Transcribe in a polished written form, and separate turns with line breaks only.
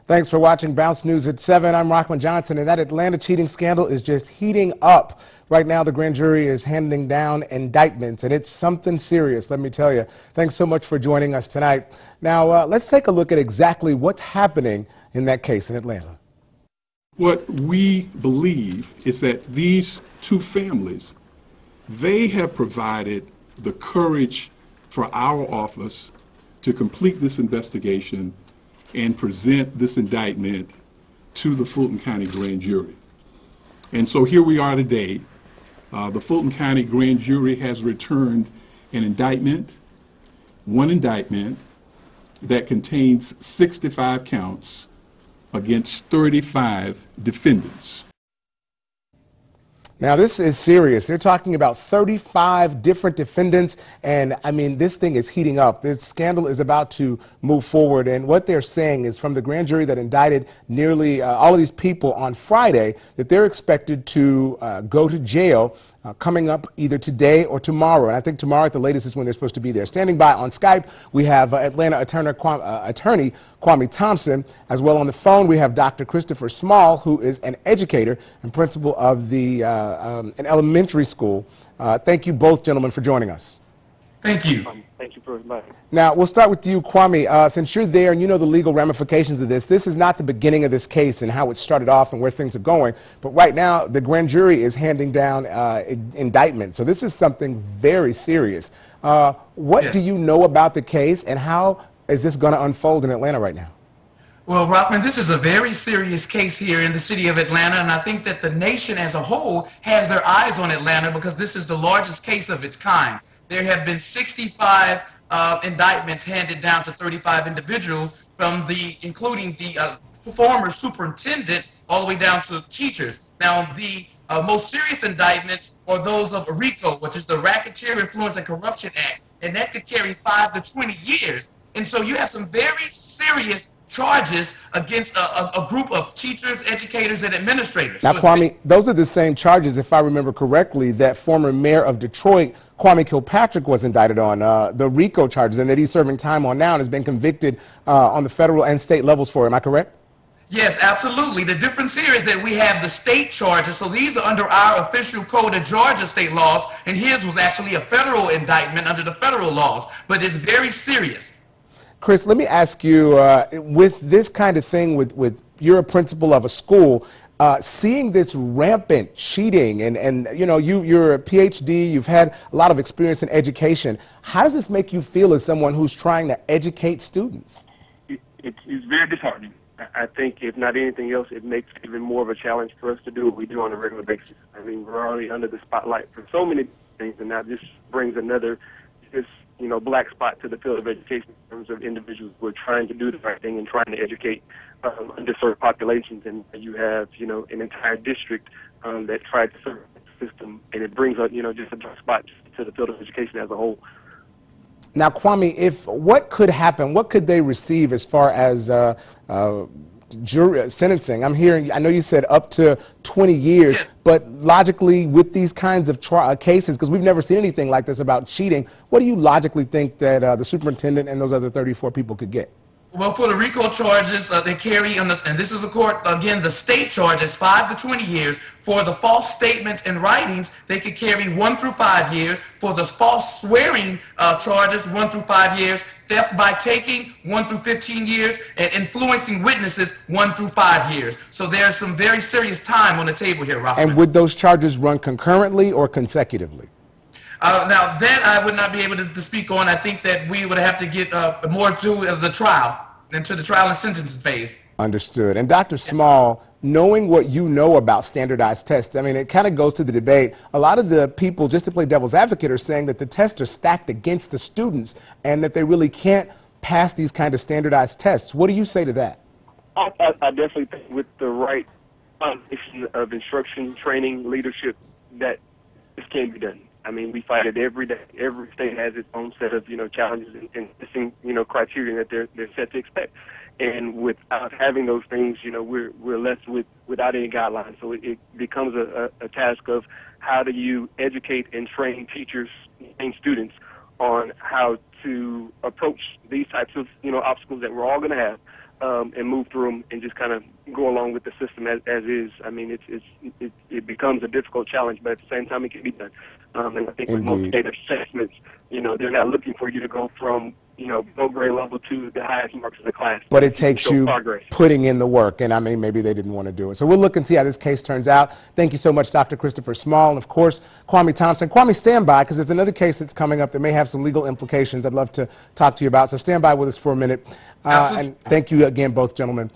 Thanks for watching Bounce News at 7. I'm Rockland Johnson, and that Atlanta cheating scandal is just heating up. Right now, the grand jury is handing down indictments, and it's something serious, let me tell you. Thanks so much for joining us tonight. Now, let's take a look at exactly what's happening in that case in Atlanta.
What we believe is that these two families, they have provided the courage for our office to complete this investigation and present this indictment to the Fulton County Grand Jury. And so here we are today. The Fulton County Grand Jury has returned an indictment, one indictment that contains 65 counts against 35 defendants.
Now, this is serious. They're talking about 35 different defendants, and I mean, this thing is heating up. This scandal is about to move forward, and what they're saying is from the grand jury that indicted nearly all of these people on Friday that they're expected to go to jail coming up either today or tomorrow. And I think tomorrow at the latest is when they're supposed to be there. Standing by on Skype, we have Atlanta attorney Kwame Thompson. As well on the phone, we have Dr. Christopher Small, who is an educator and principal of an elementary school. Thank you both, gentlemen, for joining us.
Thank you.
Thank you for inviting me.
Now, we'll start with you, Kwame. Since you're there and you know the legal ramifications of this, this is not the beginning of this case and how it started off and where things are going. But right now, the grand jury is handing down indictments. So this is something very serious. What do you know about the case, and how is this going to unfold in Atlanta right now?
Well, Rockman, this is a very serious case here in the city of Atlanta, and I think that the nation as a whole has their eyes on Atlanta because this is the largest case of its kind. There have been 65 indictments handed down to 35 individuals, including the former superintendent all the way down to teachers. Now, the most serious indictments are those of RICO, which is the Racketeer Influence and Corruption Act, and that could carry 5 to 20 years. And so you have some very serious charges against a group of teachers, educators, and administrators.
Now, Kwame, those are the same charges, if I remember correctly, that former mayor of Detroit, Kwame Kilpatrick, was indicted on, the RICO charges, and that he's serving time on now and has been convicted on the federal and state levels for it. Am I correct?
Yes, absolutely. The difference here is that we have the state charges, so these are under our official code of Georgia state laws, and his was actually a federal indictment under the federal laws, but it's very serious.
Chris, let me ask you, with this kind of thing, you're a principal of a school, seeing this rampant cheating, and you know, you're a PhD, you've had a lot of experience in education. How does this make you feel as someone who's trying to educate students?
It's very disheartening. I think, if not anything else, it makes it even more of a challenge for us to do what we do on a regular basis. I mean, we're already under the spotlight for so many things, and now this brings another black spot to the field of education in terms of individuals who are trying to do the right thing and trying to educate underserved populations. And you have, an entire district that tried to serve the system, and it brings just a dark spot to the field of education as a whole.
Now, Kwame, what could happen? What could they receive as far as jury sentencing? I know you said up to 20 years, but logically, with these kinds of cases, because we've never seen anything like this about cheating, what do you logically think that the superintendent and those other 34 people could get?
Well, for the RICO charges, they carry, and this is, of course, again, the state charges, 5 to 20 years. For the false statements and writings, they could carry 1 through 5 years. For the false swearing charges, 1 through 5 years. Theft by taking, 1 through 15 years. And influencing witnesses, 1 through 5 years. So there's some very serious time on the table here, Rockman.
And would those charges run concurrently or consecutively?
Now, that I would not be able to speak on. I think that we would have to get more to the trial and to the trial and sentencing phase.
Understood. And Dr. Small, knowing what you know about standardized tests, I mean, it kind of goes to the debate. A lot of the people, just to play devil's advocate, are saying that the tests are stacked against the students and that they really can't pass these kind of standardized tests. What do you say to that?
I definitely think with the right foundation of instruction, training, leadership, that this can be done. I mean, we fight it every day. Every state has its own set of, challenges and criteria that they're set to expect. And without having those things, we're left without any guidelines. So it becomes a task of how do you educate and train teachers and students on how to approach these types of, obstacles that we're all going to have and move through them and just kind of go along with the system as is. I mean, it becomes a difficult challenge, but at the same time, it can be done. And I think with most state assessments, they're not looking for you to go from, no grade level to the highest marks in the class.
But it takes you
progress.
putting in the work, and I mean, maybe they didn't want to do it. So we'll look and see how this case turns out. Thank you so much, Dr. Christopher Small, and of course, Kwame Thompson. Kwame, stand by, because there's another case that's coming up that may have some legal implications I'd love to talk to you about. So stand by with us for a minute. And thank you again, both gentlemen.